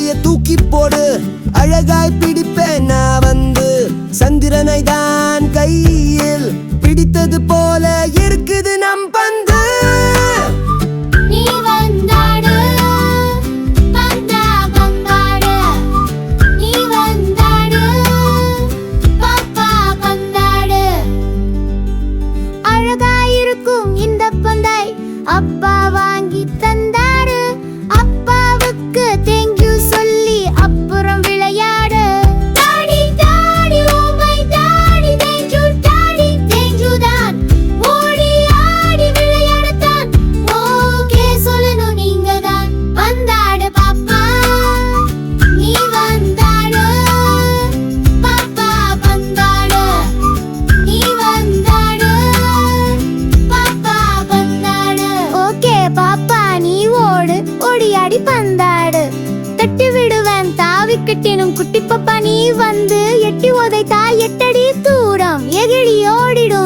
தலைய தூக்கி போடு, அழகாய் பிடிப்பேன் நான் வந்து. சந்திரனை தான் கையில் பிடித்தது போல இருக்குது நம் பந்து. நீ வந்தாடு பந்தா பந்தாடு, நீ வந்தாடு பாப்பா பந்தாடு. அழகாயிருக்கும் இந்த பந்தை அப்பா வாங்கி தந்தாரு. அப்பாவுக்கு தேங்க்யூ சொல்லி அப்புறம் விளையாடு. Daddy daddy oh my daddy, thank you daddy, thank you தான். ஓடி ஆடி விளையாடத்தான் ஓகே சொல்லணும் நீங்க தான். வந்தாடு பாப்பா நீ வந்தாடு பாப்பா பந்தாடு, நீ வந்தாடு பாப்பா பந்தாடு. ஓகே பாப்பா நீ ஓடு, ஓடியாடி பந்தாடு. தட்டி விடுவேன் தாவி கட்டினும் குட்டி பாப்பா நீ வந்து எட்டி உதைத்தா 8 அடி தூரம் எகிரி ஓடிடும்.